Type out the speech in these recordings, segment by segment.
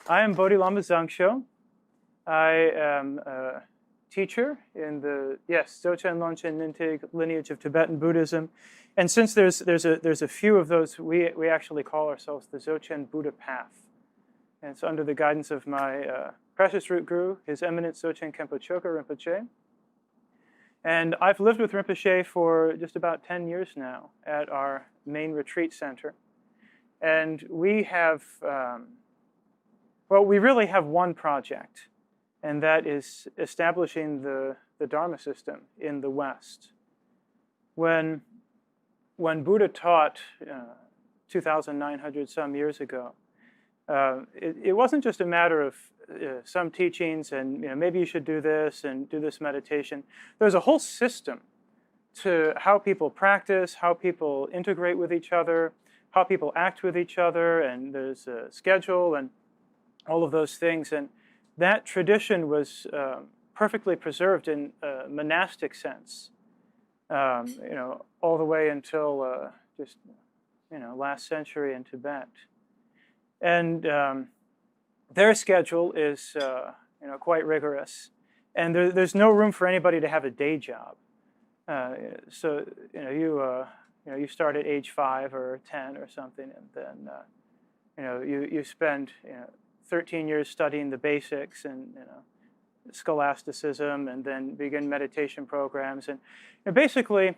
I am Bodhi Lama Zangshod. I am a teacher in the Dzogchen Longchen Nyingtig lineage of Tibetan Buddhism, and since there's a few of those, we actually call ourselves the Dzogchen Buddha Path, and it's under the guidance of my precious root guru, His Eminence Dzogchen Khenpo Choka Rinpoche. And I've lived with Rinpoche for just about 10 years now at our main retreat center, and we have. Well, we really have one project, and that is establishing the Dharma system in the West. When Buddha taught 2,900 some years ago, it wasn't just a matter of some teachings and maybe you should do this and do this meditation. There's a whole system to how people practice, how people integrate with each other, how people act with each other, and there's a schedule and all of those things. And that tradition was perfectly preserved in a monastic sense, all the way until just last century in Tibet. And their schedule is quite rigorous, and there's no room for anybody to have a day job. So you start at age 5 or 10 or something, and then you spend 13 years studying the basics and scholasticism, and then begin meditation programs. And basically,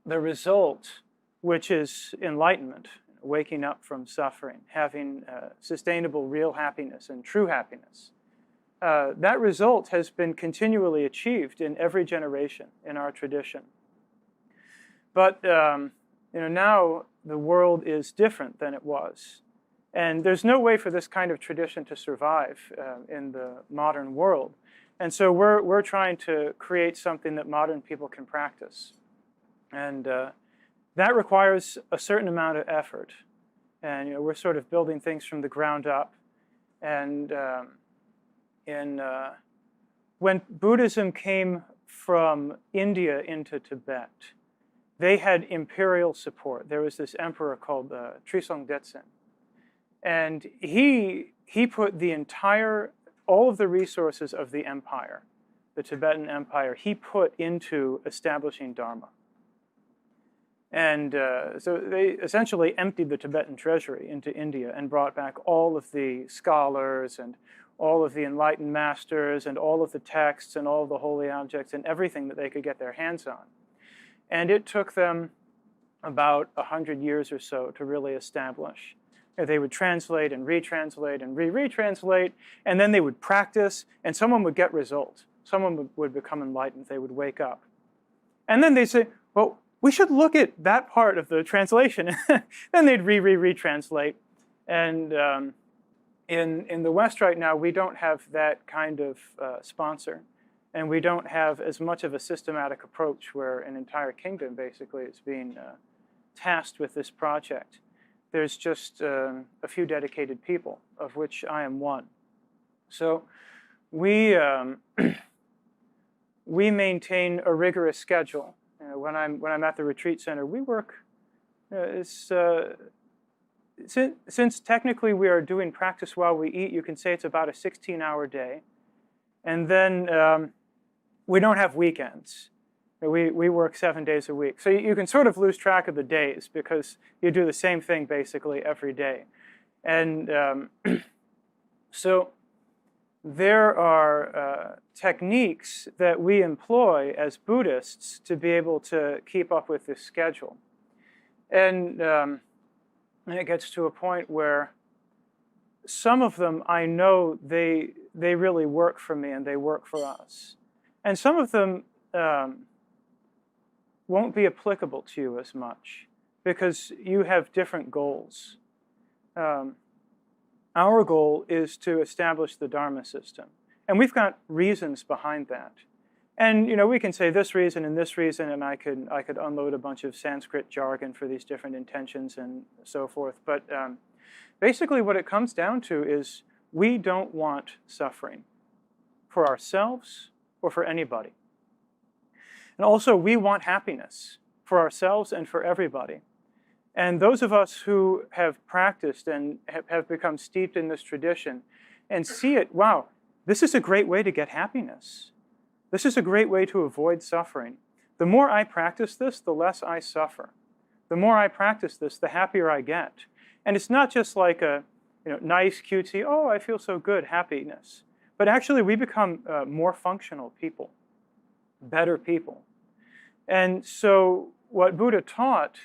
the result, which is enlightenment, waking up from suffering, having sustainable real happiness and true happiness, that result has been continually achieved in every generation in our tradition. But now the world is different than it was. And there's no way for this kind of tradition to survive in the modern world. And so we're trying to create something that modern people can practice. And that requires a certain amount of effort. And we're sort of building things from the ground up. And when Buddhism came from India into Tibet, they had imperial support. There was this emperor called Trisong Detsen. And he put all of the resources of the empire, the Tibetan empire, he put into establishing Dharma. And so they essentially emptied the Tibetan treasury into India and brought back all of the scholars and all of the enlightened masters and all of the texts and all of the holy objects and everything that they could get their hands on. And it took them about 100 years or so to really establish. They would translate and retranslate and retranslate, and then they would practice, and someone would get results. Someone would become enlightened. They would wake up. And then they'd say, well, we should look at that part of the translation. Then they'd retranslate. And in the West right now, we don't have that kind of sponsor. And we don't have as much of a systematic approach where an entire kingdom basically is being tasked with this project. There's just a few dedicated people, of which I am one. So we maintain a rigorous schedule. When I'm at the retreat center, we work. Since technically we are doing practice while we eat, you can say it's about a 16-hour day, and then we don't have weekends. We work 7 days a week. So you can sort of lose track of the days because you do the same thing basically every day. And so there are techniques that we employ as Buddhists to be able to keep up with this schedule. And it gets to a point where some of them I know they really work for me and they work for us. And some of them won't be applicable to you as much because you have different goals. Our goal is to establish the Dharma system. And we've got reasons behind that. And we can say this reason, and I could unload a bunch of Sanskrit jargon for these different intentions and so forth. But basically what it comes down to is we don't want suffering for ourselves or for anybody. And also, we want happiness for ourselves and for everybody. And those of us who have practiced and have become steeped in this tradition and see it, wow, this is a great way to get happiness. This is a great way to avoid suffering. The more I practice this, the less I suffer. The more I practice this, the happier I get. And it's not just like a nice, cutesy, oh, I feel so good, happiness. But actually, we become more functional people, better people. And so what Buddha taught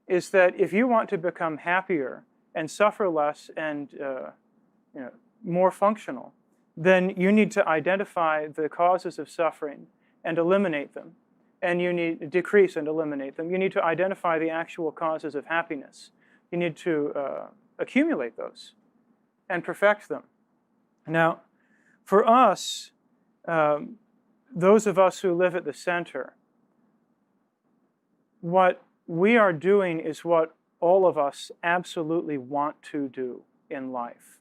is that if you want to become happier and suffer less and more functional, then you need to identify the causes of suffering and eliminate them. And you need to decrease and eliminate them. You need to identify the actual causes of happiness. You need to accumulate those and perfect them. Now, for us, those of us who live at the center, what we are doing is what all of us absolutely want to do in life.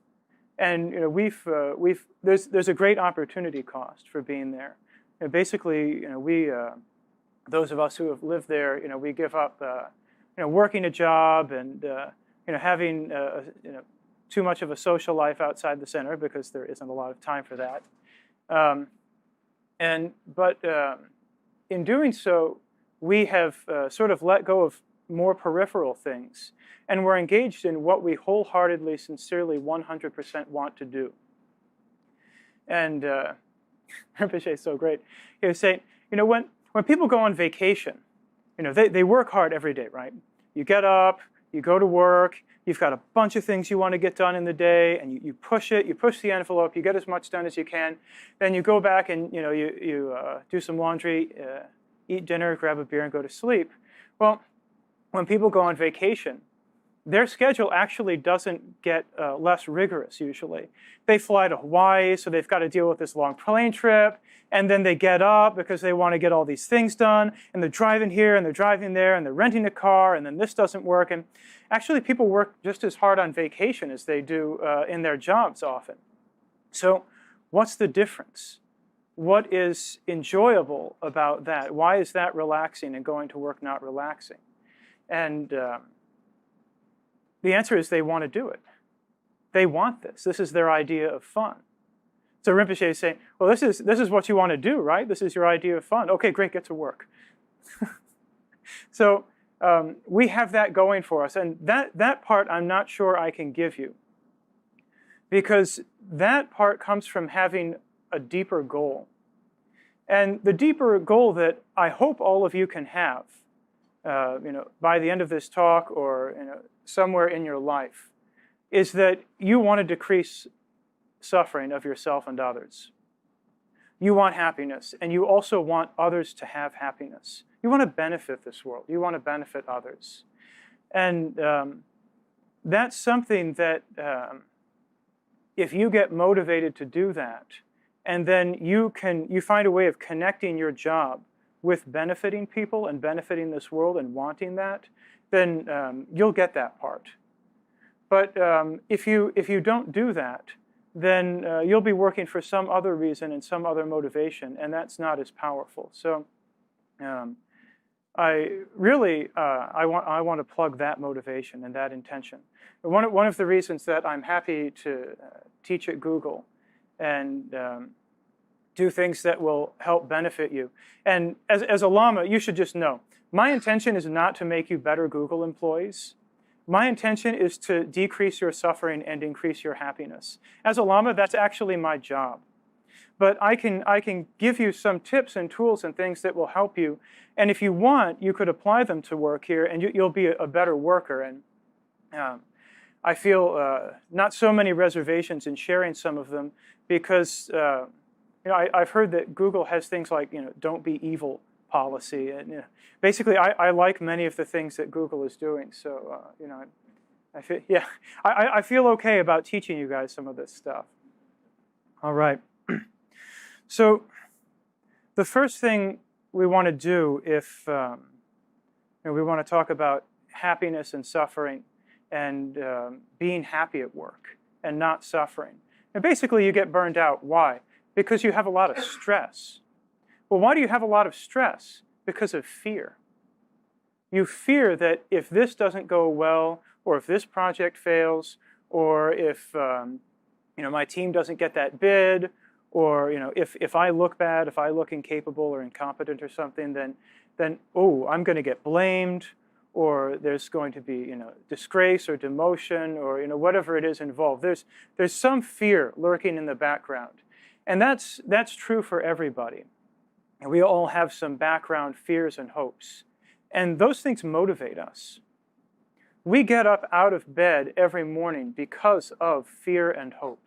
And there's a great opportunity cost for being there. Basically, those of us who have lived there, we give up, working a job and having too much of a social life outside the center because there isn't a lot of time for that. But in doing so, we have sort of let go of more peripheral things, and we're engaged in what we wholeheartedly, sincerely, 100% want to do. And Rinpoche is so great. He was saying, when people go on vacation, they work hard every day, right? You get up, you go to work, you've got a bunch of things you want to get done in the day, and you push the envelope, you get as much done as you can. Then you go back and you do some laundry, eat dinner, grab a beer, and go to sleep. Well, when people go on vacation, their schedule actually doesn't get less rigorous usually. They fly to Hawaii, so they've got to deal with this long plane trip, and then they get up because they want to get all these things done, and they're driving here, and they're driving there, and they're renting a car, and then this doesn't work. And actually, people work just as hard on vacation as they do in their jobs often. So what's the difference? What is enjoyable about that? Why is that relaxing and going to work not relaxing? And the answer is they want to do it. They want this. This is their idea of fun. So Rinpoche is saying, well, this is what you want to do, right? This is your idea of fun. Okay, great, get to work. So we have that going for us. And that part I'm not sure I can give you. Because that part comes from having a deeper goal. And the deeper goal that I hope all of you can have, by the end of this talk or somewhere in your life, is that you want to decrease suffering of yourself and others. You want happiness, and you also want others to have happiness. You want to benefit this world. You want to benefit others. And that's something that if you get motivated to do that, and then you find a way of connecting your job with benefiting people and benefiting this world and wanting that, then you'll get that part. But if you don't do that, then you'll be working for some other reason and some other motivation, and that's not as powerful. So I want to plug that motivation and that intention. One of the reasons that I'm happy to teach at Google and do things that will help benefit you. And as a Lama, you should just know, my intention is not to make you better Google employees. My intention is to decrease your suffering and increase your happiness. As a Lama, that's actually my job. But I can give you some tips and tools and things that will help you. And if you want, you could apply them to work here, and you'll be a better worker. And I feel not so many reservations in sharing some of them because I've heard that Google has things like don't be evil policy, and basically I like many of the things that Google is doing. So I feel okay about teaching you guys some of this stuff. All right. So the first thing we want to do if we want to talk about happiness and suffering and being happy at work and not suffering. And basically you get burned out. Why? Because you have a lot of stress. Well, why do you have a lot of stress? Because of fear. You fear that if this doesn't go well, or if this project fails, or if my team doesn't get that bid, or if I look bad, if I look incapable or incompetent or something, then oh, I'm going to get blamed, or there's going to be disgrace or demotion, or whatever it is involved. There's some fear lurking in the background, and that's true for everybody. And we all have some background fears and hopes, and those things motivate us. We get up out of bed every morning because of fear and hope.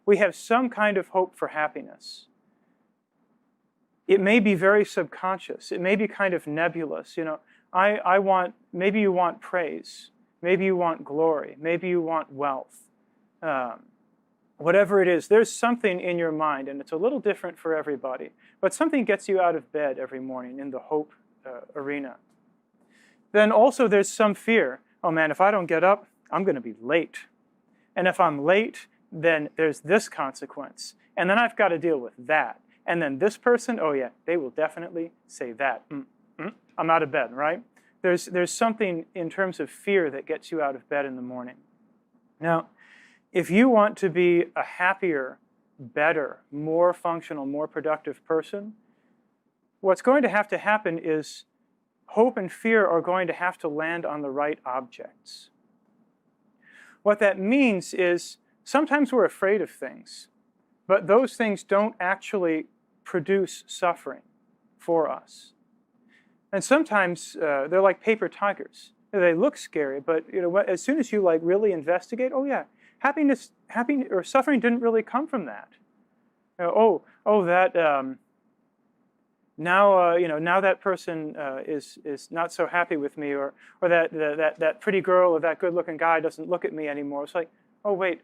We have some kind of hope for happiness. It may be very subconscious. It may be kind of nebulous. Maybe you want praise. Maybe you want glory. Maybe you want wealth. Whatever it is, there's something in your mind, and it's a little different for everybody, but something gets you out of bed every morning in the hope arena. Then also there's some fear. Oh man, if I don't get up, I'm going to be late. And if I'm late, then there's this consequence. And then I've got to deal with that. And then this person, oh yeah, they will definitely say that. I'm out of bed, right? There's something in terms of fear that gets you out of bed in the morning. Now, if you want to be a happier, better, more functional, more productive person, what's going to happen is hope and fear are going to have to land on the right objects. What that means is sometimes we're afraid of things, but those things don't actually produce suffering for us. And sometimes they're like paper tigers. They look scary, but as soon as you really investigate, oh yeah, happiness or suffering didn't really come from that. Now that person is not so happy with me, or that pretty girl or that good-looking guy doesn't look at me anymore. It's like, oh wait,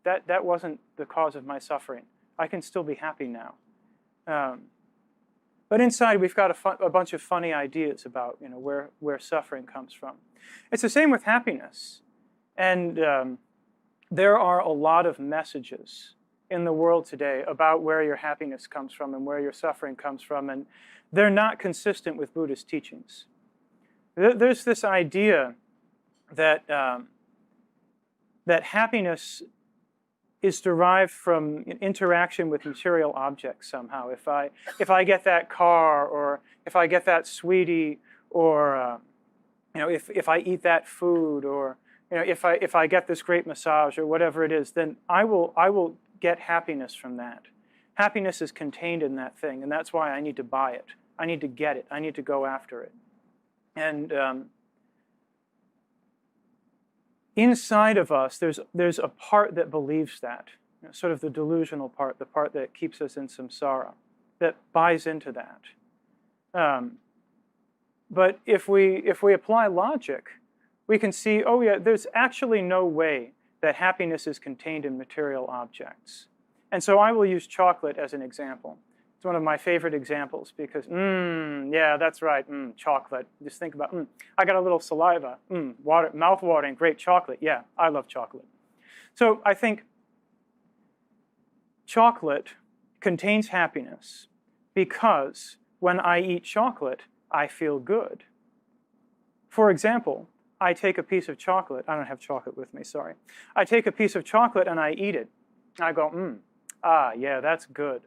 that wasn't the cause of my suffering. I can still be happy now. But inside we've got a bunch of funny ideas about where suffering comes from. It's the same with happiness, and there are a lot of messages in the world today about where your happiness comes from and where your suffering comes from, and they're not consistent with Buddhist teachings. There's this idea that that happiness is derived from interaction with material objects somehow. If I get that car, or if I get that sweetie, or if I eat that food, or if I get this great massage, or whatever it is, then I will get happiness from that. Happiness is contained in that thing, and that's why I need to buy it. I need to get it. I need to go after it. And inside of us, there's a part that believes that, sort of the delusional part, the part that keeps us in samsara, that buys into that. But if we apply logic, we can see, oh yeah, there's actually no way that happiness is contained in material objects. And so I will use chocolate as an example. It's one of my favorite examples because, yeah, that's right, chocolate. Just think about, I got a little saliva, water, mouth-watering, great chocolate. Yeah, I love chocolate. So I think chocolate contains happiness because when I eat chocolate, I feel good. For example, I take a piece of chocolate. I don't have chocolate with me, sorry. I take a piece of chocolate and I eat it. I go, yeah, that's good.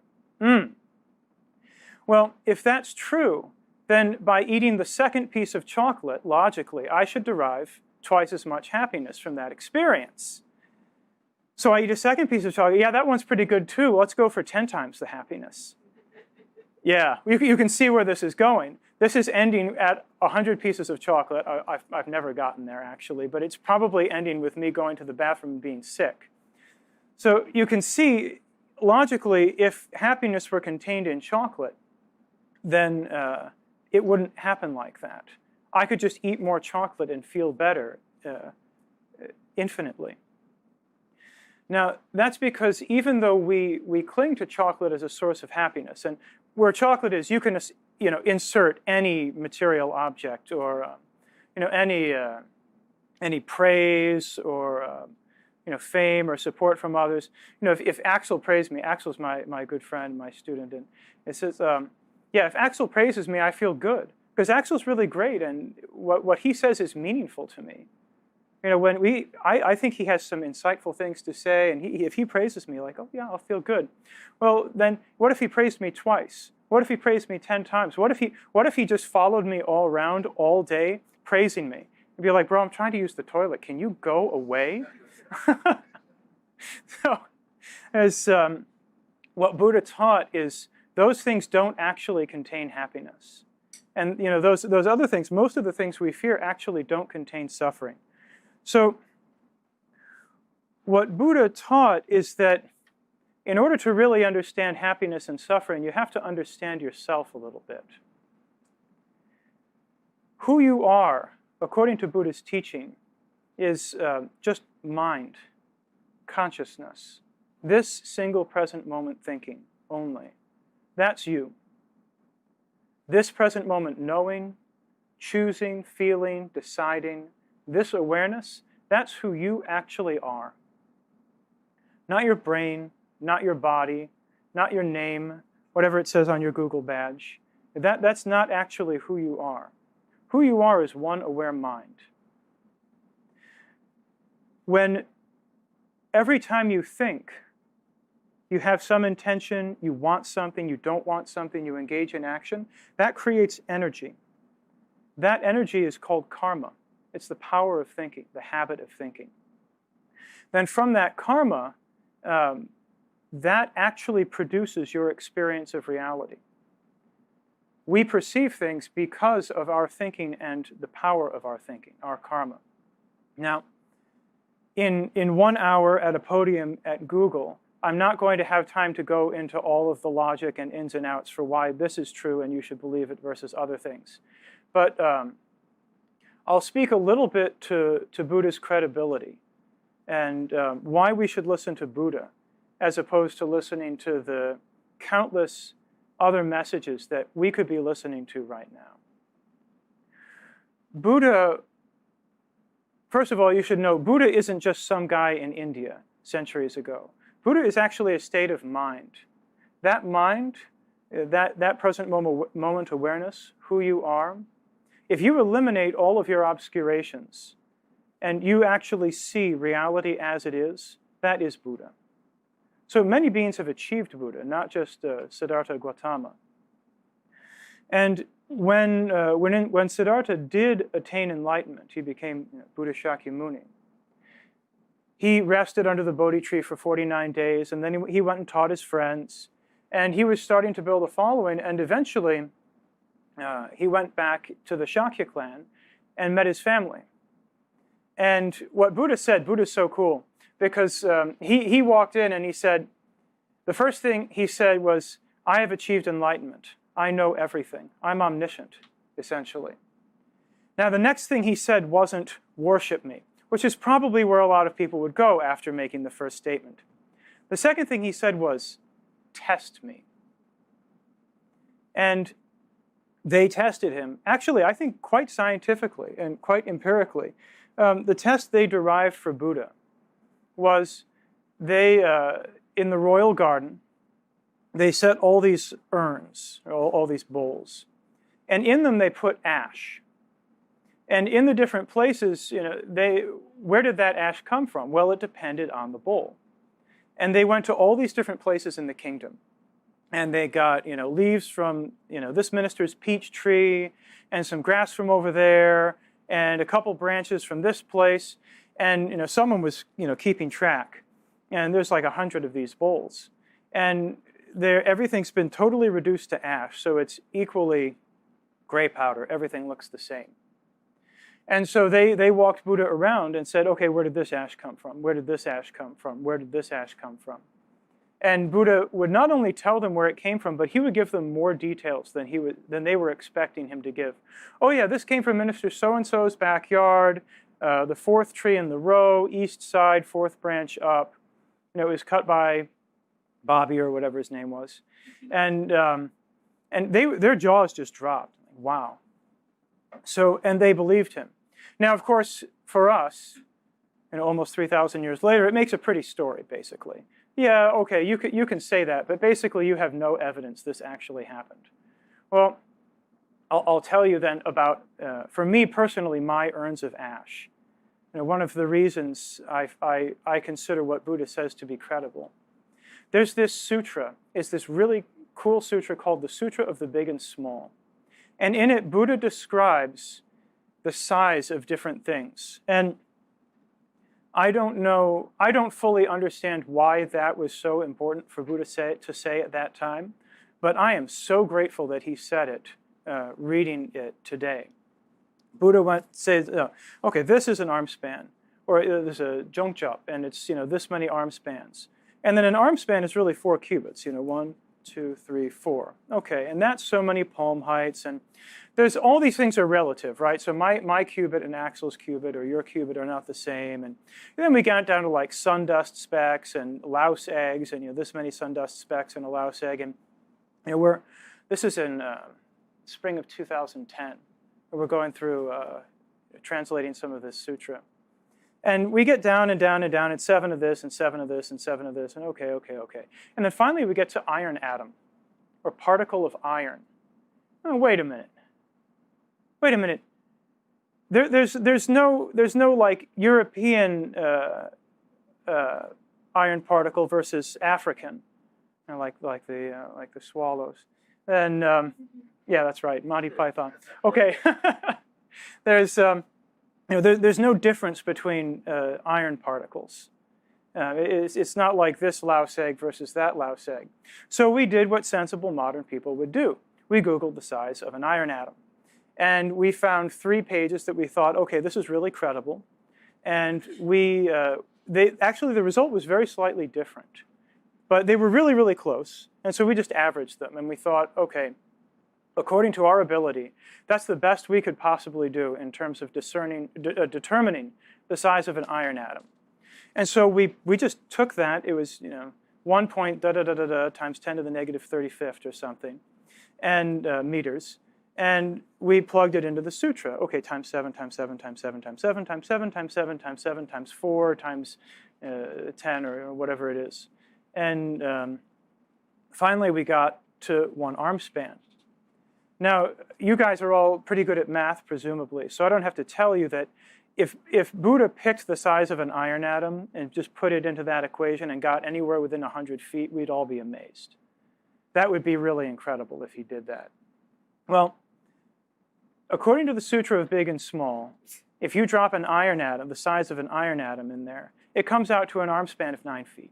Well, if that's true, then by eating the second piece of chocolate, logically, I should derive twice as much happiness from that experience. So I eat a second piece of chocolate. Yeah, that one's pretty good too. Let's go for 10 times the happiness. Yeah, you can see where this is going. This is ending at 100 pieces of chocolate. I've never gotten there, actually, but it's probably ending with me going to the bathroom and being sick. So you can see, logically, if happiness were contained in chocolate, then it wouldn't happen like that. I could just eat more chocolate and feel better infinitely. Now, that's because even though we cling to chocolate as a source of happiness, and where chocolate is, you can insert any material object, or any praise, or fame or support from others. If Axel praised me, Axel's my good friend, my student, and it says, yeah, if Axel praises me, I feel good. because Axel's really great, and what he says is meaningful to me. You know, I think he has some insightful things to say, and if he praises me, like, oh yeah, I'll feel good. Well, then what if he praised me twice? What if he praised me 10 times? What if he just followed me all around all day, praising me? He'd be like, bro, I'm trying to use the toilet. Can you go away? So, as what Buddha taught is those things don't actually contain happiness. And you know, those other things, most of the things we fear actually don't contain suffering. So what Buddha taught is that in order to really understand happiness and suffering, you have to understand yourself a little bit. Who you are, according to Buddha's teaching, is just mind, consciousness, this single present moment thinking only. That's you. This present moment knowing, choosing, feeling, deciding, this awareness, that's who you actually are. Not your brain, not your body, not your name, whatever it says on your Google badge. That's not actually who you are. Who you are is one aware mind. When every time you think, you have some intention, you want something, you don't want something, you engage in action, that creates energy. That energy is called karma. It's the power of thinking, the habit of thinking. Then from that karma, that actually produces your experience of reality. We perceive things because of our thinking and the power of our thinking, our karma. Now, in 1 hour at a podium at Google, I'm not going to have time to go into all of the logic and ins and outs for why this is true and you should believe it versus other things. But I'll speak a little bit to Buddha's credibility and why we should listen to Buddha as opposed to listening to the countless other messages that we could be listening to right now. Buddha, first of all, you should know, Buddha isn't just some guy in India centuries ago. Buddha is actually a state of mind. That mind, that present moment awareness, who you are, if you eliminate all of your obscurations and you actually see reality as it is, that is Buddha. So many beings have achieved Buddha, not just Siddhartha Gautama. And when Siddhartha did attain enlightenment, he became Buddha Shakyamuni. He rested under the Bodhi tree for 49 days, and then he went and taught his friends. And he was starting to build a following, and eventually he went back to the Shakya clan and met his family. And what Buddha said, Buddha's so cool, because he walked in and he said, the first thing he said was, I have achieved enlightenment. I know everything. I'm omniscient, essentially. Now, the next thing he said wasn't worship me, which is probably where a lot of people would go after making the first statement. The second thing he said was, test me. And they tested him, actually, I think quite scientifically and quite empirically. The test they derived for Buddha was they, in the royal garden, they set all these urns, all these bowls, and in them they put ash. And in the different places, where did that ash come from? Well, it depended on the bowl. And they went to all these different places in the kingdom. And they got, leaves from, this minister's peach tree, and some grass from over there, and a couple branches from this place. And, someone was, keeping track. And there's like 100 of these bowls. And everything's been totally reduced to ash, so it's equally gray powder. Everything looks the same. And so they walked Buddha around and said, okay, where did this ash come from? Where did this ash come from? Where did this ash come from? And Buddha would not only tell them where it came from, but he would give them more details than they were expecting him to give. Oh yeah, this came from Minister so-and-so's backyard, the fourth tree in the row, east side, fourth branch up. It was cut by Bobby or whatever his name was. And their jaws just dropped. Wow. So, and they believed him. Now, of course, for us, almost 3,000 years later, it makes a pretty story, basically. Yeah, okay, you can say that, but basically you have no evidence this actually happened. Well, I'll tell you then about, for me personally, my urns of ash. One of the reasons I consider what Buddha says to be credible. There's this sutra. It's this really cool sutra called the Sutra of the Big and Small. And in it, Buddha describes the size of different things. And I don't fully understand why that was so important for Buddha to say at that time, but I am so grateful that he said it, reading it today. Buddha says, okay, this is an arm span, or there's a Zangshod, and it's this many arm spans. And then an arm span is really 4 cubits, 1, 2, 3, 4. Okay, and that's so many palm heights, and there's all these things are relative, right? So my cubit and Axel's cubit or your cubit are not the same. And then we got down to like sundust specks and louse eggs, and this many sundust specks and a louse egg. And this is in spring of 2010. We're going through translating some of this sutra. And we get down and down and down, and 7 of this, and 7 of this, and 7 of this, and okay. And then finally we get to iron atom, or particle of iron. Oh, wait a minute. There's no like European iron particle versus African, like the swallows. And yeah, that's right, Monty Python. Okay, there's no difference between iron particles. It's not like this louse egg versus that louse egg. So we did what sensible modern people would do. We Googled the size of an iron atom. And we found 3 pages that we thought, okay, this is really credible. And actually the result was very slightly different. But they were really, really close. And so we just averaged them. And we thought, okay, according to our ability, that's the best we could possibly do in terms of determining the size of an iron atom. And so we just took that. It was 1 point times 10 to the negative 35th or something, and meters. And we plugged it into the sutra. Okay, times 7, times 7, times 7, times 7, times 7, times 7, times 7, times 4, times 10, or whatever it is. And finally, we got to 1 arm span. Now, you guys are all pretty good at math, presumably, so I don't have to tell you that if Buddha picked the size of an iron atom and just put it into that equation and got anywhere within 100 feet, we'd all be amazed. That would be really incredible if he did that. Well, according to the Sutra of Big and Small, if you drop an iron atom, the size of an iron atom in there, it comes out to an arm span of 9 feet.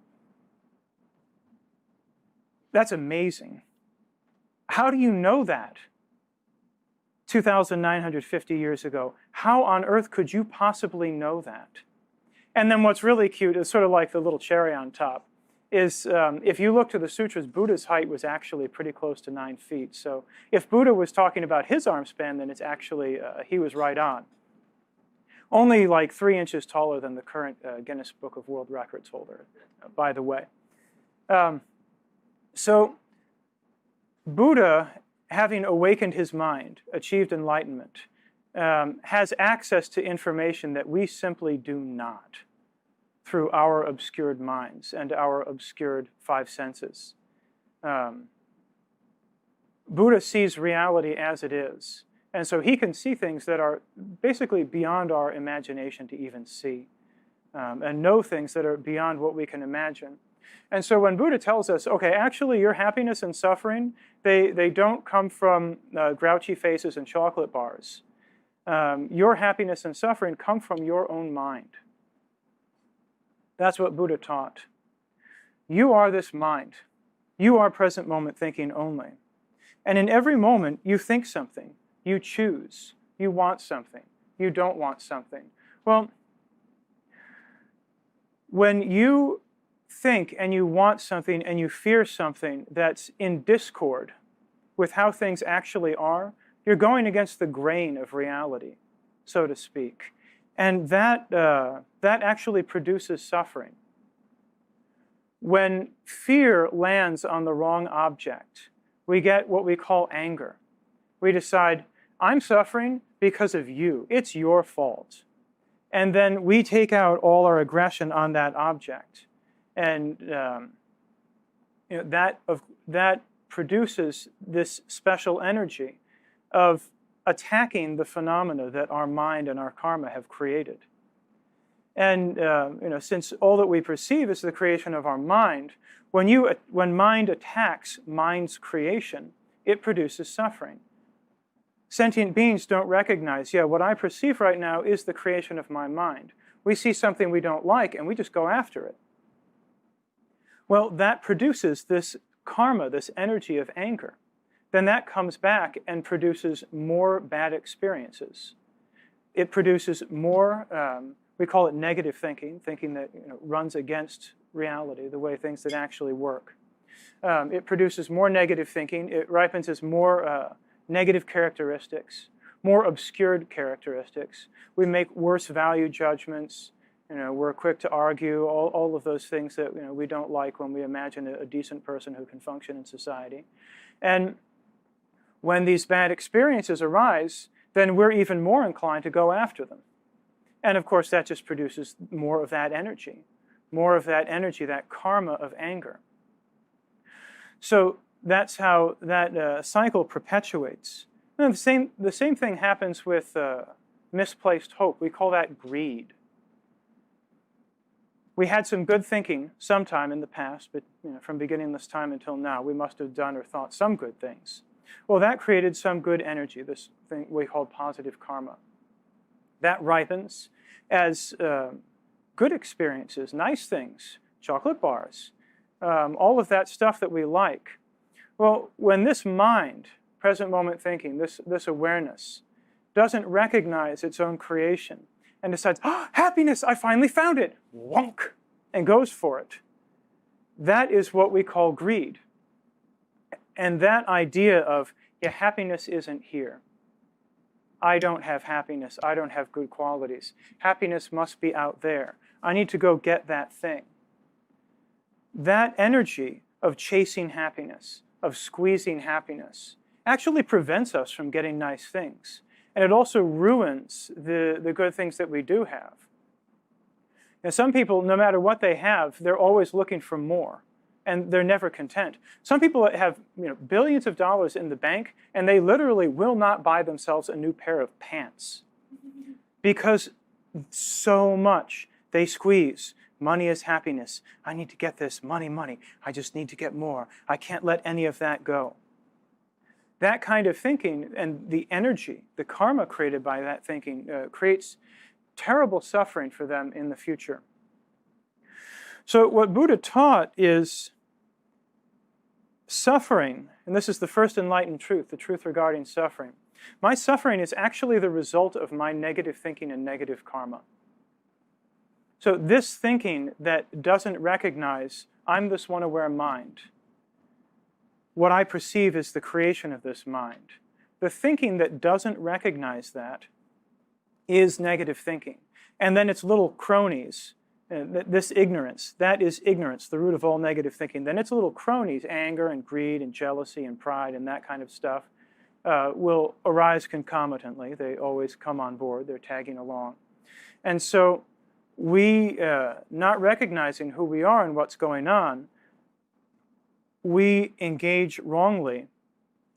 That's amazing. How do you know that? 2,950 years ago. How on earth could you possibly know that? And then what's really cute is sort of like the little cherry on top, is if you look to the sutras, Buddha's height was actually pretty close to 9 feet. So if Buddha was talking about his arm span, then it's actually, he was right on. Only like 3 inches taller than the current Guinness Book of World Records holder, by the way. So Buddha, having awakened his mind, achieved enlightenment, has access to information that we simply do not through our obscured minds and our obscured 5 senses. Buddha sees reality as it is, and so he can see things that are basically beyond our imagination to even see, and know things that are beyond what we can imagine. And so when Buddha tells us, okay, actually your happiness and suffering, they don't come from grouchy faces and chocolate bars. Your happiness and suffering come from your own mind. That's what Buddha taught. You are this mind. You are present moment thinking only. And in every moment, you think something. You choose. You want something. You don't want something. Well, when you think and you want something and you fear something that's in discord with how things actually are, you're going against the grain of reality, so to speak. And that actually produces suffering. When fear lands on the wrong object, we get what we call anger. We decide, I'm suffering because of you. It's your fault. And then we take out all our aggression on that object. And that produces this special energy of attacking the phenomena that our mind and our karma have created. And since all that we perceive is the creation of our mind, when mind attacks mind's creation, it produces suffering. Sentient beings don't recognize, what I perceive right now is the creation of my mind. We see something we don't like and we just go after it. Well, that produces this karma, this energy of anger. Then that comes back and produces more bad experiences. It produces more, we call it negative thinking, thinking that runs against reality, the way things that actually work. It produces more negative thinking. It ripens as more negative characteristics, more obscured characteristics. We make worse value judgments. We're quick to argue, all of those things that we don't like when we imagine a decent person who can function in society. And when these bad experiences arise, then we're even more inclined to go after them. And of course, that just produces more of that energy, that karma of anger. So that's how that cycle perpetuates. And the same thing happens with misplaced hope. We call that greed. We had some good thinking sometime in the past, but from beginning this time until now, we must have done or thought some good things. Well, that created some good energy, this thing we call positive karma. That ripens as good experiences, nice things, chocolate bars, all of that stuff that we like. Well, when this mind, present moment thinking, this awareness, doesn't recognize its own creation and decides, happiness, I finally found it, wonk, and goes for it, that is what we call greed. And that idea of, happiness isn't here. I don't have happiness. I don't have good qualities. Happiness must be out there. I need to go get that thing. That energy of chasing happiness, of squeezing happiness, actually prevents us from getting nice things. And it also ruins the good things that we do have. Some people, no matter what they have, they're always looking for more. And they're never content. Some people have billions of dollars in the bank, and they literally will not buy themselves a new pair of pants. Because so much they squeeze. Money is happiness. I need to get this. Money, money. I just need to get more. I can't let any of that go. That kind of thinking and the energy, the karma created by that thinking creates terrible suffering for them in the future. So what Buddha taught is suffering, and this is the first enlightened truth, the truth regarding suffering. My suffering is actually the result of my negative thinking and negative karma. So this thinking that doesn't recognize I'm this one-aware mind, what I perceive is the creation of this mind. The thinking that doesn't recognize that is negative thinking. And then its little cronies, this ignorance, that is ignorance, the root of all negative thinking. Then its little cronies, anger and greed and jealousy and pride and that kind of stuff, will arise concomitantly. They always come on board. They're tagging along. And so we, not recognizing who we are and what's going on, we engage wrongly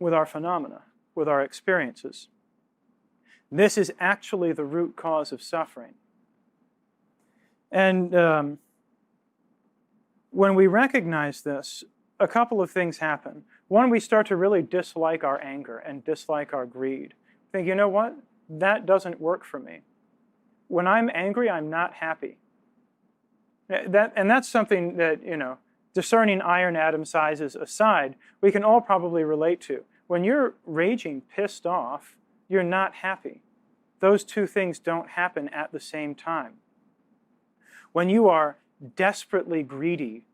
with our phenomena, with our experiences. This is actually the root cause of suffering. And when we recognize this, a couple of things happen. One, we start to really dislike our anger and dislike our greed. Think, you know what? That doesn't work for me. When I'm angry, I'm not happy. And that's something that, discerning iron atom sizes aside, we can all probably relate to. When you're raging, pissed off, you're not happy. Those two things don't happen at the same time. When you are desperately greedy,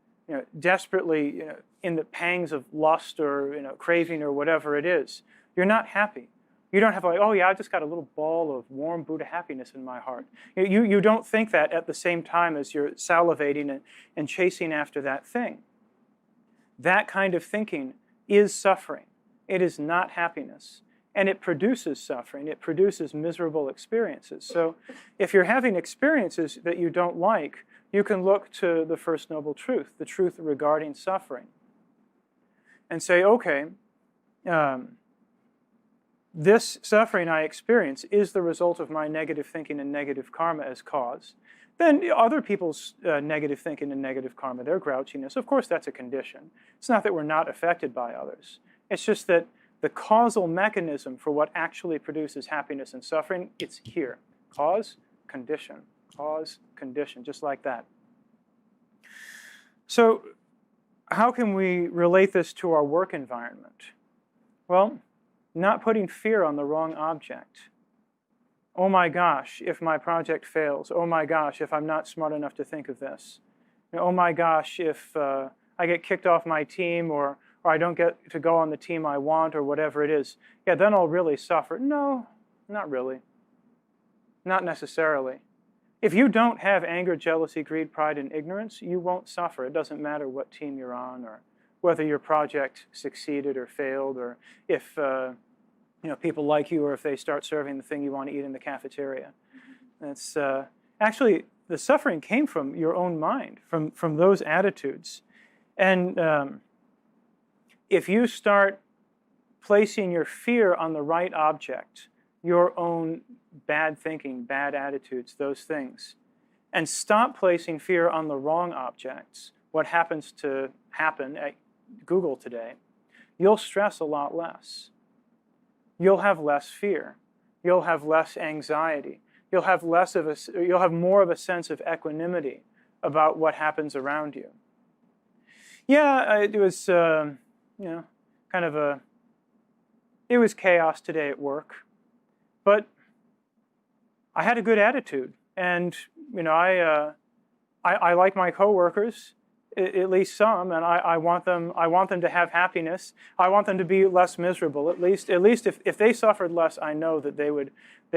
desperately in the pangs of lust or craving or whatever it is, you're not happy. You don't have like, oh yeah, I just got a little ball of warm Buddha happiness in my heart. You don't think that at the same time as you're salivating and chasing after that thing. That kind of thinking is suffering. It is not happiness. And it produces suffering. It produces miserable experiences. So if you're having experiences that you don't like, you can look to the First Noble Truth, the truth regarding suffering, and say, okay, this suffering I experience is the result of my negative thinking and negative karma as cause, then other people's negative thinking and negative karma, their grouchiness, of course that's a condition. It's not that we're not affected by others. It's just that the causal mechanism for what actually produces happiness and suffering, it's here. Cause, condition, just like that. So how can we relate this to our work environment? Well, not putting fear on the wrong object. Oh my gosh, if my project fails. Oh my gosh, if I'm not smart enough to think of this. Oh my gosh, if I get kicked off my team or I don't get to go on the team I want or whatever it is. Yeah, then I'll really suffer. No, not really. Not necessarily. If you don't have anger, jealousy, greed, pride, and ignorance, you won't suffer. It doesn't matter what team you're on or whether your project succeeded or failed or if people like you or if they start serving the thing you want to eat in the cafeteria. That's actually, the suffering came from your own mind, from those attitudes. And if you start placing your fear on the right object, your own bad thinking, bad attitudes, those things, and stop placing fear on the wrong objects, what happens to happen at Google today, you'll stress a lot less. You'll have less fear. You'll have less anxiety. You'll have more of a sense of equanimity about what happens around you. Yeah, it was it was chaos today at work, but I had a good attitude, and I like my coworkers, at least some, and I want them to have happiness. I want them to be less miserable. At least if they suffered less, I know that they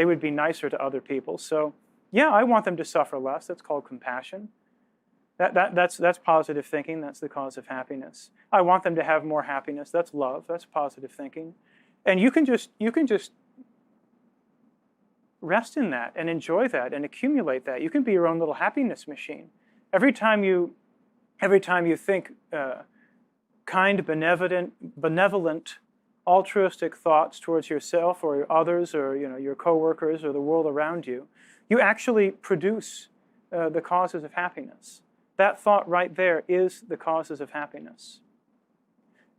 would be nicer to other people. So yeah, I want them to suffer less. That's called compassion. That's positive thinking. That's the cause of happiness. I want them to have more happiness. That's love. That's positive thinking. And you can just rest in that and enjoy that and accumulate that. You can be your own little happiness machine. Every time you think kind, benevolent, altruistic thoughts towards yourself or others or your coworkers or the world around you, you actually produce the causes of happiness. That thought right there is the causes of happiness.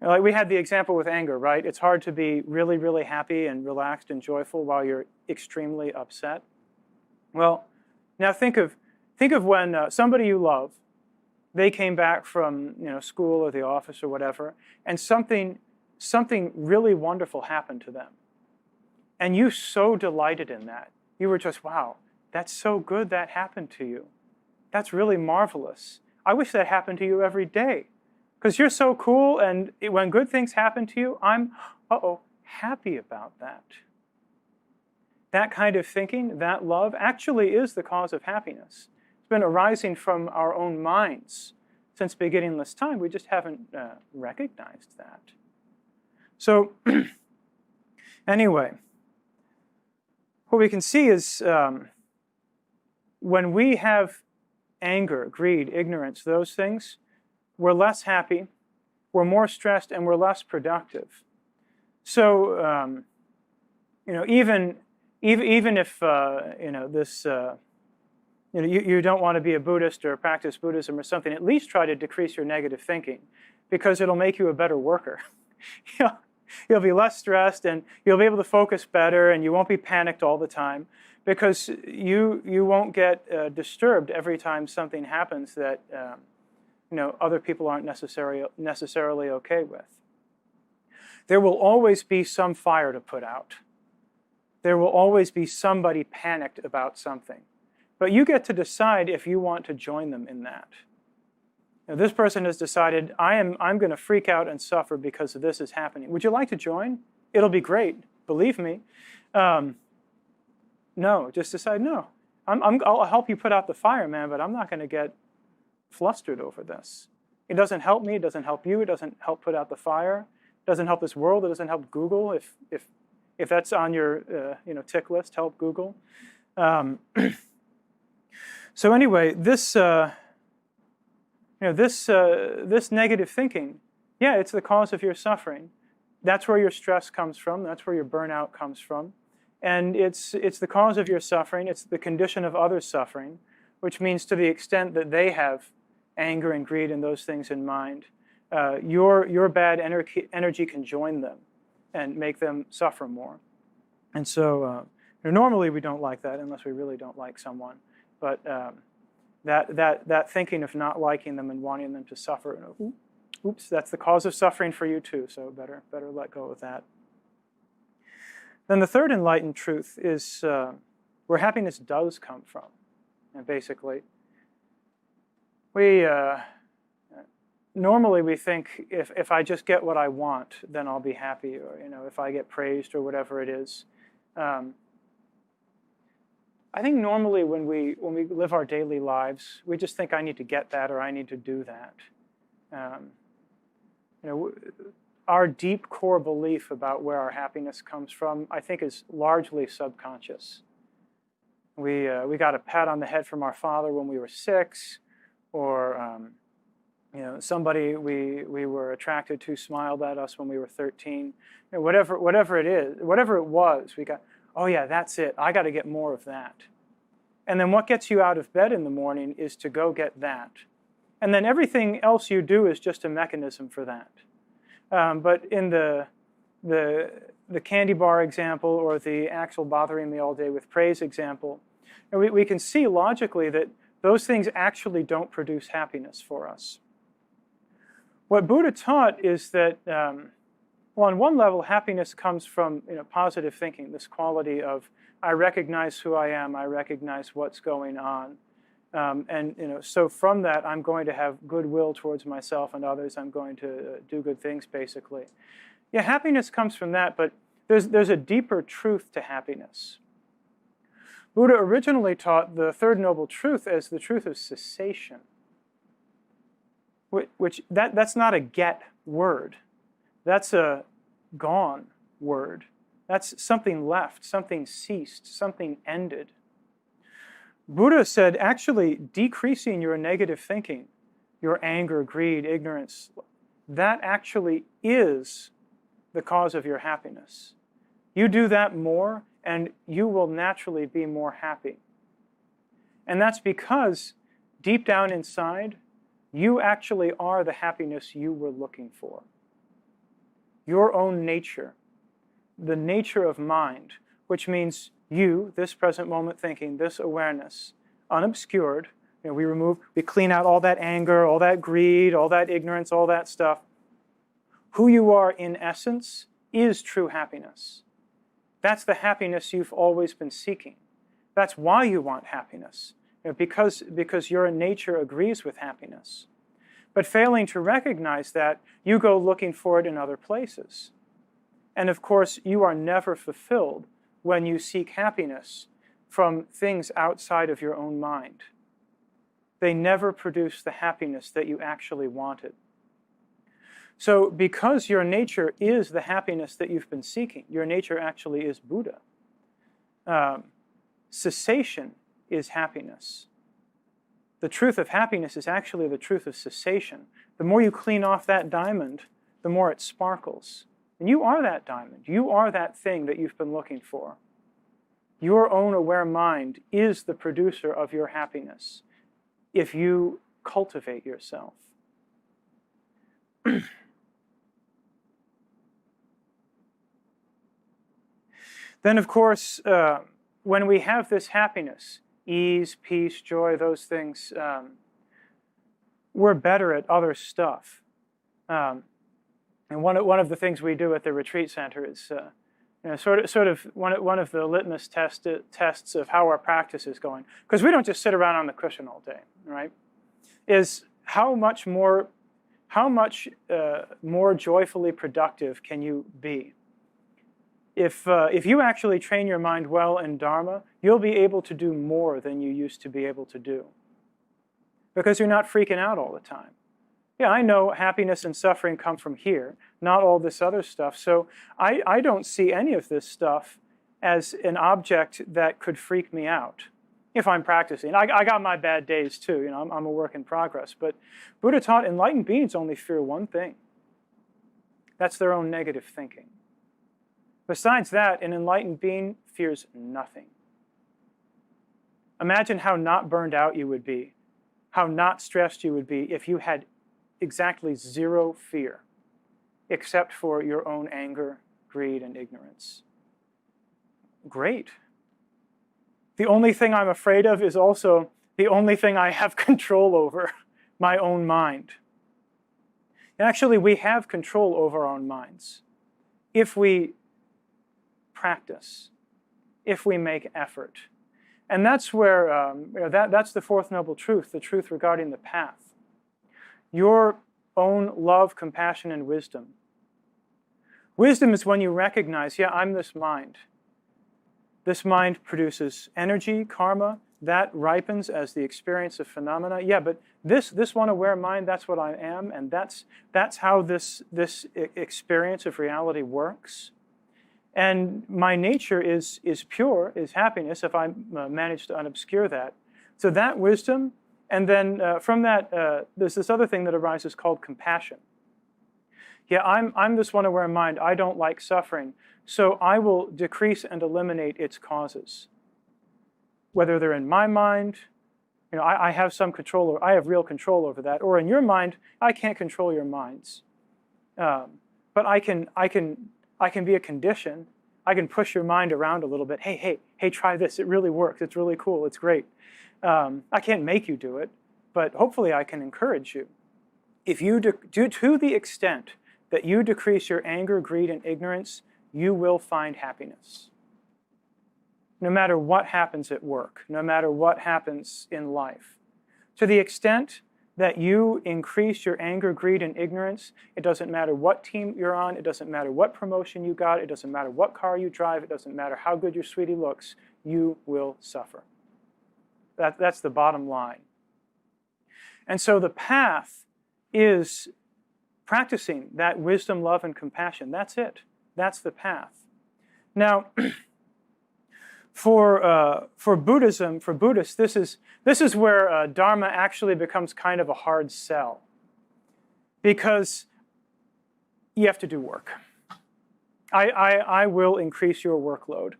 Like we had the example with anger, right? It's hard to be really, really happy and relaxed and joyful while you're extremely upset. Well, now think of when somebody you love, they came back from school or the office or whatever, and something really wonderful happened to them. And you so delighted in that. You were just, wow, that's so good that happened to you. That's really marvelous. I wish that happened to you every day. Because you're so cool, and when good things happen to you, I'm, happy about that. That kind of thinking, that love, actually is the cause of happiness. It's been arising from our own minds since beginningless time. We just haven't recognized that. So, anyway, what we can see is when we have anger, greed, ignorance, those things, we're less happy, we're more stressed, and we're less productive. So, even if you don't want to be a Buddhist or practice Buddhism or something, at least try to decrease your negative thinking, because it'll make you a better worker. You'll be less stressed, and you'll be able to focus better, and you won't be panicked all the time, because you won't get disturbed every time something happens that other people aren't necessarily okay with. There will always be some fire to put out. There will always be somebody panicked about something. But you get to decide if you want to join them in that. Now, this person has decided, I'm going to freak out and suffer because this is happening. Would you like to join? It'll be great, believe me. No, just decide, no. I'll help you put out the fire, man, but I'm not going to get flustered over this. It doesn't help me, it doesn't help you, it doesn't help put out the fire, it doesn't help this world, it doesn't help Google. If that's on your tick list, help Google. So anyway, this negative thinking, yeah, it's the cause of your suffering. That's where your stress comes from. That's where your burnout comes from. And it's the cause of your suffering. It's the condition of others' suffering, which means to the extent that they have anger and greed and those things in mind, your bad energy can join them and make them suffer more. And so normally we don't like that unless we really don't like someone. But that thinking of not liking them and wanting them to suffer, oops, that's the cause of suffering for you too, so better let go of that. Then the third enlightened truth is where happiness does come from. And basically, normally we think if I just get what I want, then I'll be happy, or if I get praised or whatever it is. I think normally when we live our daily lives, we just think I need to get that or I need to do that. Our deep core belief about where our happiness comes from, I think, is largely subconscious. We got a pat on the head from our father when we were 6, or somebody we were attracted to smiled at us when we were 13. Whatever it is, whatever it was, we got, oh yeah, that's it. I got to get more of that. And then what gets you out of bed in the morning is to go get that. And then everything else you do is just a mechanism for that. But in the candy bar example, or the Axel bothering me all day with praise example, we can see logically that those things actually don't produce happiness for us. What Buddha taught is that, well, on one level, happiness comes from positive thinking, this quality of, I recognize who I am, I recognize what's going on. So from that, I'm going to have goodwill towards myself and others. I'm going to do good things, basically. Yeah, happiness comes from that, but there's a deeper truth to happiness. Buddha originally taught the third noble truth as the truth of cessation, that's not a get word. That's a gone word. That's something left, something ceased, something ended. Buddha said, actually, decreasing your negative thinking, your anger, greed, ignorance, that actually is the cause of your happiness. You do that more, and you will naturally be more happy. And that's because deep down inside, you actually are the happiness you were looking for. Your own nature, the nature of mind, which means you, this present moment thinking, this awareness, unobscured, we clean out all that anger, all that greed, all that ignorance, all that stuff. Who you are in essence is true happiness. That's the happiness you've always been seeking. That's why you want happiness, because your nature agrees with happiness. But failing to recognize that, you go looking for it in other places. And of course, you are never fulfilled when you seek happiness from things outside of your own mind. They never produce the happiness that you actually wanted. So because your nature is the happiness that you've been seeking, your nature actually is Buddha. Cessation is happiness. The truth of happiness is actually the truth of cessation. The more you clean off that diamond, the more it sparkles. And you are that diamond. You are that thing that you've been looking for. Your own aware mind is the producer of your happiness if you cultivate yourself. Then, of course, when we have this happiness, ease, peace, joy, those things, we're better at other stuff. And one of the things we do at the retreat center is sort of one of the litmus tests of how our practice is going, because we don't just sit around on the cushion all day, right? Is how much more joyfully productive can you be? If you actually train your mind well in Dharma, you'll be able to do more than you used to be able to do, because you're not freaking out all the time. Yeah, I know happiness and suffering come from here, not all this other stuff. So I don't see any of this stuff as an object that could freak me out if I'm practicing. I got my bad days too. I'm a work in progress. But Buddha taught enlightened beings only fear one thing: That's their own negative thinking. Besides that, an enlightened being fears nothing. Imagine how not burned out you would be, how not stressed you would be if you had exactly zero fear, except for your own anger, greed, and ignorance. Great. The only thing I'm afraid of is also the only thing I have control over, my own mind. Actually, we have control over our own minds if we practice, if we make effort. And that's where, that's the fourth noble truth, the truth regarding the path. Your own love, compassion, and wisdom. Wisdom is when you recognize, yeah, I'm this mind. This mind produces energy, karma, that ripens as the experience of phenomena. Yeah, but this one aware mind, that's what I am, and that's how this experience of reality works. And my nature is pure, is happiness, if I manage to unobscure that. So that wisdom, and then from that, there's this other thing that arises called compassion. Yeah, I'm this one aware mind. I don't like suffering, so I will decrease and eliminate its causes. Whether they're in my mind, I have some control, or I have real control over that, or in your mind, I can't control your minds. But I can be a condition. I can push your mind around a little bit. Hey, try this. It really works. It's really cool. It's great. I can't make you do it, but hopefully I can encourage you. If you do to the extent that you decrease your anger, greed, and ignorance, you will find happiness. No matter what happens at work, no matter what happens in life. To the extent that you increase your anger, greed, and ignorance, it doesn't matter what team you're on, it doesn't matter what promotion you got, it doesn't matter what car you drive, it doesn't matter how good your sweetie looks, you will suffer. That's the bottom line. And so the path is practicing that wisdom, love, and compassion. That's it. That's the path. Now, for Buddhism, for Buddhists, this is where Dharma actually becomes kind of a hard sell, because you have to do work. I will increase your workload.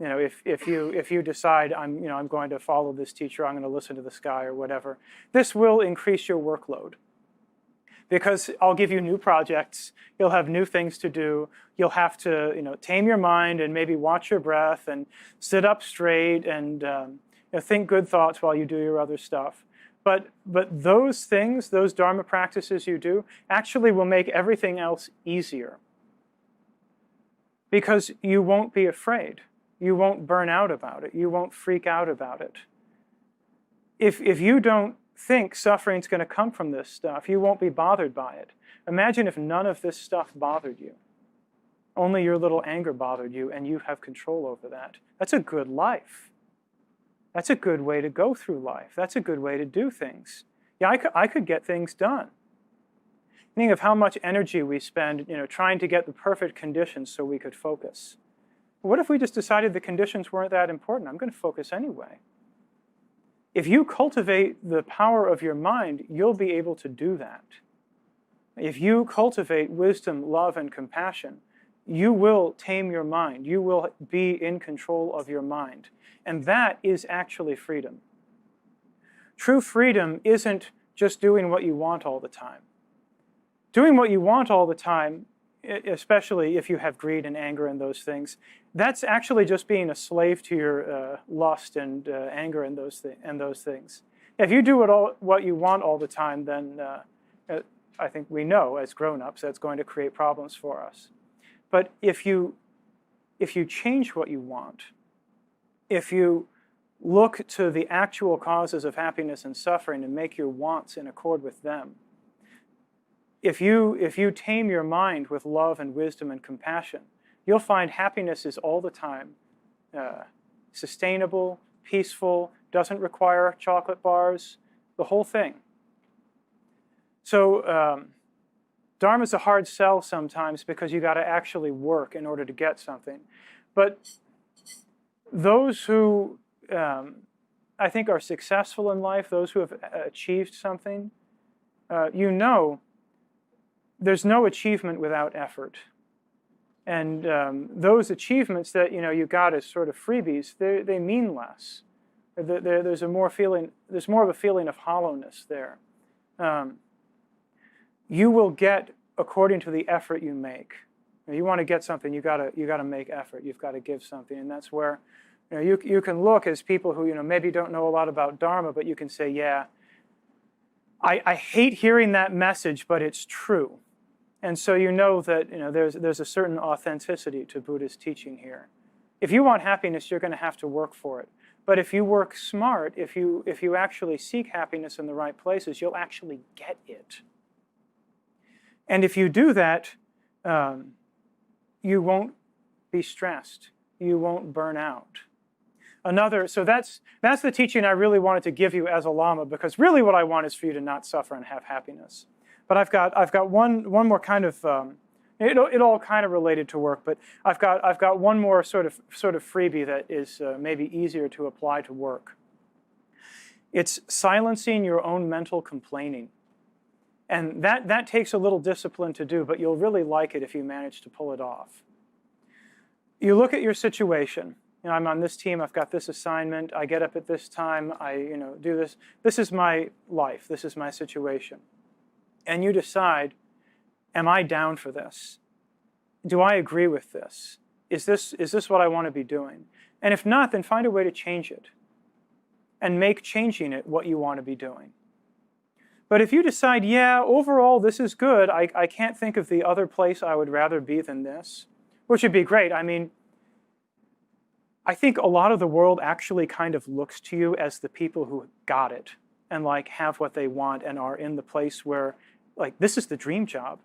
If you decide I'm going to follow this teacher, I'm going to listen to this guy or whatever, this will increase your workload. Because I'll give you new projects, you'll have new things to do, you'll have to tame your mind and maybe watch your breath and sit up straight and think good thoughts while you do your other stuff. But those things, those Dharma practices you do, actually will make everything else easier. Because you won't be afraid. You won't burn out about it. You won't freak out about it. If you don't think suffering's going to come from this stuff, you won't be bothered by it. Imagine if none of this stuff bothered you. Only your little anger bothered you, and you have control over that. That's a good life. That's a good way to go through life. That's a good way to do things. Yeah, I could get things done. Think of how much energy we spend, trying to get the perfect conditions so we could focus. What if we just decided the conditions weren't that important? I'm going to focus anyway. If you cultivate the power of your mind, you'll be able to do that. If you cultivate wisdom, love, and compassion, you will tame your mind. You will be in control of your mind. And that is actually freedom. True freedom isn't just doing what you want all the time. Doing what you want all the time, especially if you have greed and anger and those things, that's actually just being a slave to your lust and anger and those things. If you do what you want all the time, then I think we know as grown-ups that's going to create problems for us. But if you change what you want, if you look to the actual causes of happiness and suffering and make your wants in accord with them, if you tame your mind with love and wisdom and compassion, you'll find happiness is all the time sustainable, peaceful, doesn't require chocolate bars, the whole thing. So Dharma's a hard sell sometimes because you got to actually work in order to get something. But those who I think are successful in life, those who have achieved something, there's no achievement without effort. And those achievements that you got as sort of freebies, they mean less. There's more of a feeling of hollowness there. You will get according to the effort you make. You want to get something, you gotta make effort. You've got to give something, and that's where you can look as people who maybe don't know a lot about Dharma, but you can say, yeah, I hate hearing that message, but it's true. And so that there's a certain authenticity to Buddha's teaching here. If you want happiness, you're going to have to work for it. But if you work smart, if you actually seek happiness in the right places, you'll actually get it. And if you do that, you won't be stressed. You won't burn out. So that's the teaching I really wanted to give you as a Lama, because really what I want is for you to not suffer and have happiness. But I've got one more kind of it all kind of related to work, but I've got one more sort of freebie that is maybe easier to apply to work. It's silencing your own mental complaining. And that takes a little discipline to do, but you'll really like it if you manage to pull it off. You look at your situation. I'm on this team, I've got this assignment, I get up at this time, I do this. This is my life, this is my situation. And you decide, am I down for this? Do I agree with this? Is this what I want to be doing? And if not, then find a way to change it. And make changing it what you want to be doing. But if you decide, yeah, overall this is good, I can't think of the other place I would rather be than this, which would be great. I mean, I think a lot of the world actually kind of looks to you as the people who got it and have what they want and are in the place where this is the dream job.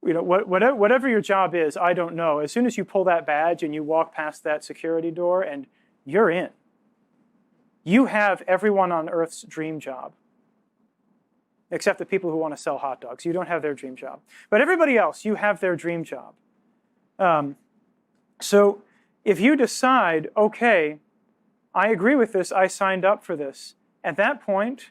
Whatever your job is, I don't know. As soon as you pull that badge and you walk past that security door and you're in, you have everyone on Earth's dream job. Except the people who want to sell hot dogs. You don't have their dream job. But everybody else, you have their dream job. So if you decide, okay, I agree with this, I signed up for this, at that point,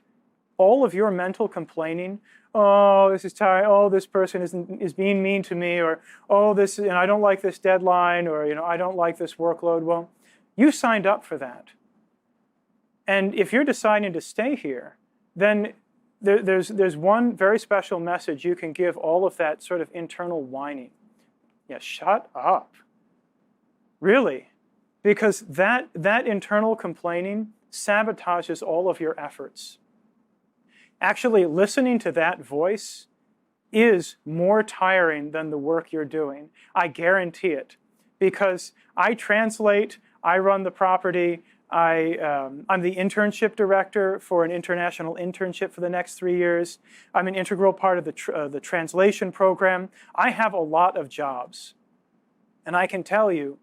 all of your mental complaining, oh, this is tiring, oh, this person is being mean to me, or oh, I don't like this deadline, or I don't like this workload. Well, you signed up for that. And if you're deciding to stay here, then there's one very special message you can give all of that sort of internal whining. Yeah, shut up. Really? Because that internal complaining sabotages all of your efforts. Actually, listening to that voice is more tiring than the work you're doing. I guarantee it. Because I translate, I run the property, I'm the internship director for an international internship for the next 3 years. I'm an integral part of the translation program. I have a lot of jobs. And I can tell you,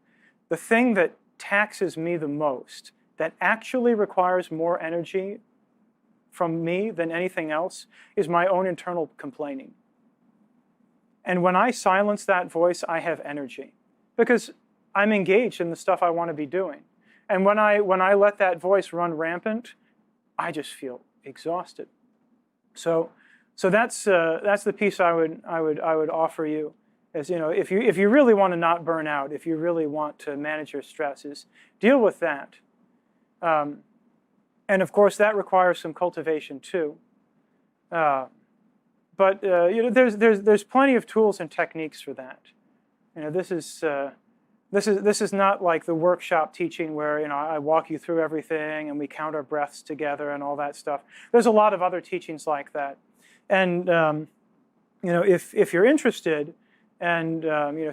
the thing that taxes me the most, that actually requires more energy from me than anything else, is my own internal complaining. And when I silence that voice, I have energy. Because I'm engaged in the stuff I want to be doing. And when I let that voice run rampant, I just feel exhausted. So that's the piece I would offer you. Is if you really want to not burn out, if you really want to manage your stresses, deal with that. And of course that requires some cultivation too. But there's plenty of tools and techniques for that. This is not like the workshop teaching where I walk you through everything and we count our breaths together and all that stuff. There's a lot of other teachings like that, and if you're interested and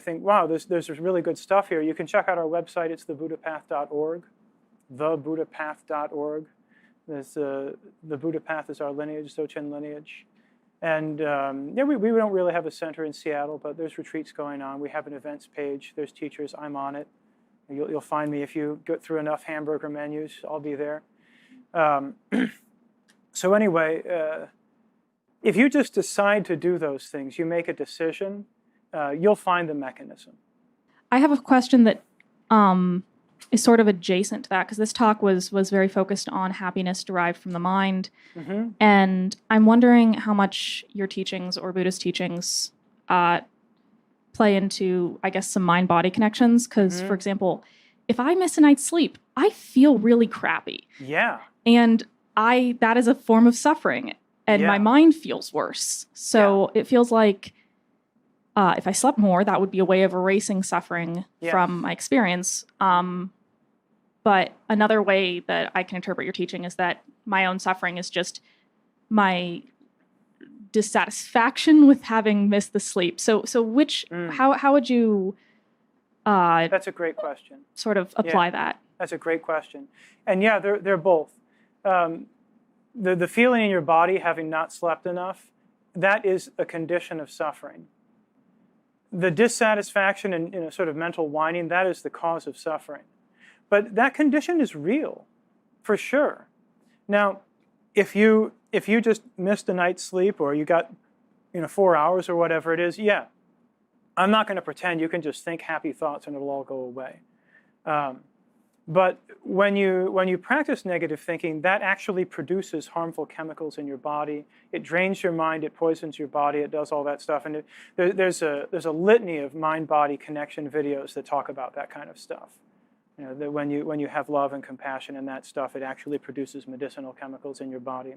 think, wow, there's really good stuff here, you can check out our website. It's thebuddhapath.org, thebuddhapath.org. There's the Buddha Path is our lineage, Dzogchen lineage. And we don't really have a center in Seattle, but there's retreats going on. We have an events page. There's teachers. I'm on it. You'll find me if you go through enough hamburger menus. I'll be there. So anyway, if you just decide to do those things, you make a decision, you'll find the mechanism. I have a question that is sort of adjacent to that, because this talk was very focused on happiness derived from the mind. Mm-hmm. And I'm wondering how much your teachings or Buddhist teachings play into, I guess, some mind-body connections. Because, for example, if I miss a night's sleep, I feel really crappy. Yeah. And that is a form of suffering. And my mind feels worse. So it feels like if I slept more, that would be a way of erasing suffering from my experience. But another way that I can interpret your teaching is that my own suffering is just my dissatisfaction with having missed the sleep. So how would you that's a great question. Sort of apply that? That's a great question. And yeah, they're both. The feeling in your body having not slept enough, that is a condition of suffering. The dissatisfaction and sort of mental whining, that is the cause of suffering. But that condition is real, for sure. Now, if you just missed a night's sleep or you got 4 hours or whatever it is, I'm not going to pretend you can just think happy thoughts and it'll all go away. But when you practice negative thinking, that actually produces harmful chemicals in your body. It drains your mind, it poisons your body, it does all that stuff. And there's a litany of mind-body connection videos that talk about that kind of stuff. That when you have love and compassion and that stuff, it actually produces medicinal chemicals in your body.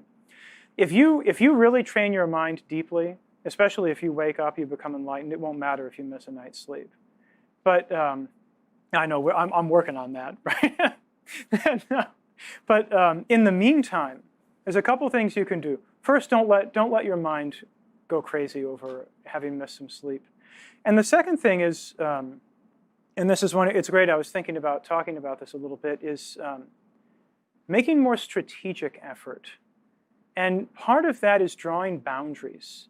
If you really train your mind deeply, especially if you wake up, you become enlightened, it won't matter if you miss a night's sleep. But I know I'm working on that, right? But in the meantime, there's a couple things you can do. First, don't let your mind go crazy over having missed some sleep. And the second thing is, and this is it's great. I was thinking about talking about this a little bit. Is making more strategic effort, and part of that is drawing boundaries.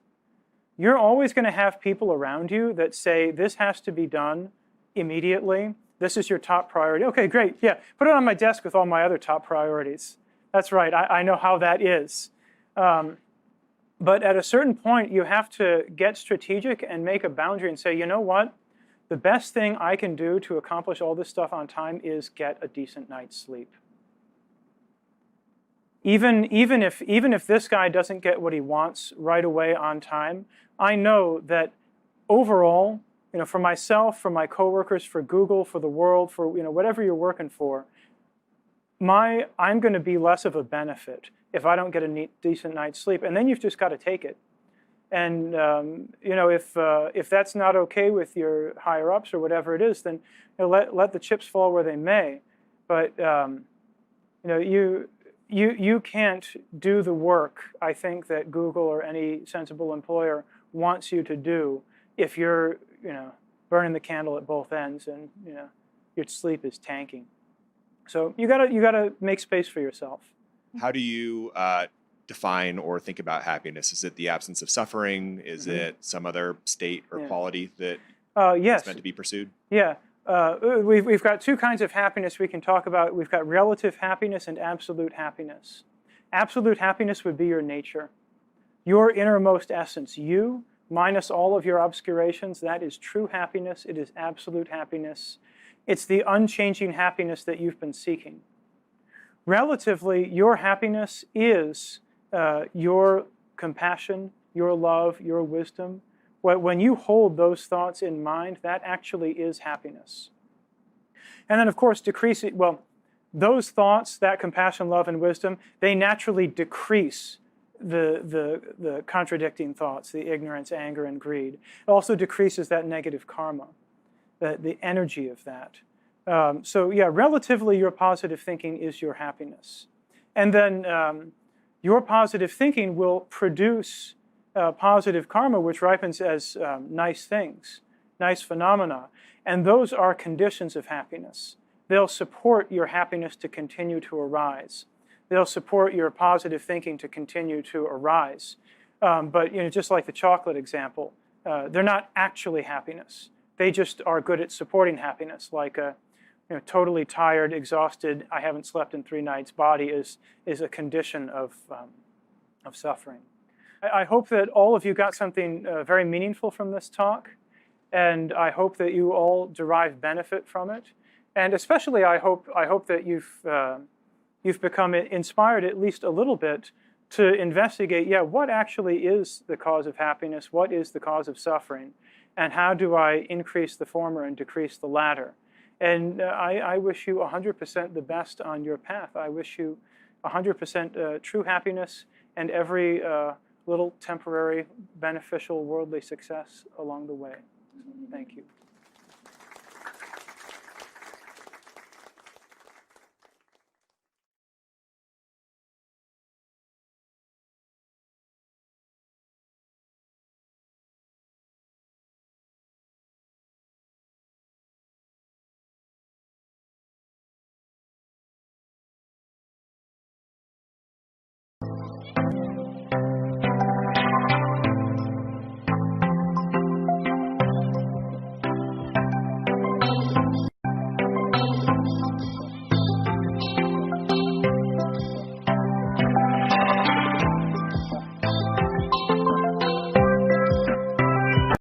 You're always going to have people around you that say this has to be done immediately. This is your top priority. Okay, great. Yeah, put it on my desk with all my other top priorities. That's right. I know how that is. But at a certain point, you have to get strategic and make a boundary and say, you know what? The best thing I can do to accomplish all this stuff on time is get a decent night's sleep. Even if this guy doesn't get what he wants right away on time, I know that overall, for myself, for my coworkers, for Google, for the world, for whatever you're working for, I'm going to be less of a benefit if I don't get a decent night's sleep. And then you've just got to take it. And if that's not okay with your higher ups or whatever it is, then let the chips fall where they may. But you can't do the work, I think, that Google or any sensible employer wants you to do if you're burning the candle at both ends and your sleep is tanking. So you gotta make space for yourself. How do you define or think about happiness? Is it the absence of suffering? Is it some other state or quality that is meant to be pursued? Yeah. We've got two kinds of happiness we can talk about. We've got relative happiness and absolute happiness. Absolute happiness would be your nature, your innermost essence. You, minus all of your obscurations, that is true happiness. It is absolute happiness. It's the unchanging happiness that you've been seeking. Relatively, your happiness is your compassion, your love, your wisdom. When you hold those thoughts in mind, that actually is happiness. And then, of course, those thoughts, that compassion, love, and wisdom, they naturally decrease the contradicting thoughts, the ignorance, anger, and greed. It also decreases that negative karma, the energy of that. Relatively, your positive thinking is your happiness. And then your positive thinking will produce positive karma, which ripens as nice things, nice phenomena. And those are conditions of happiness. They'll support your happiness to continue to arise. They'll support your positive thinking to continue to arise. But just like the chocolate example, they're not actually happiness. They just are good at supporting happiness, like a totally tired, exhausted, I haven't slept in 3 nights body is a condition of suffering. I hope that all of you got something very meaningful from this talk, and I hope that you all derive benefit from it. And especially, I hope that you've become inspired at least a little bit to investigate, yeah, what actually is the cause of happiness? What is the cause of suffering? And how do I increase the former and decrease the latter? And I wish you 100% the best on your path. I wish you 100% true happiness and every little temporary beneficial worldly success along the way. Thank you.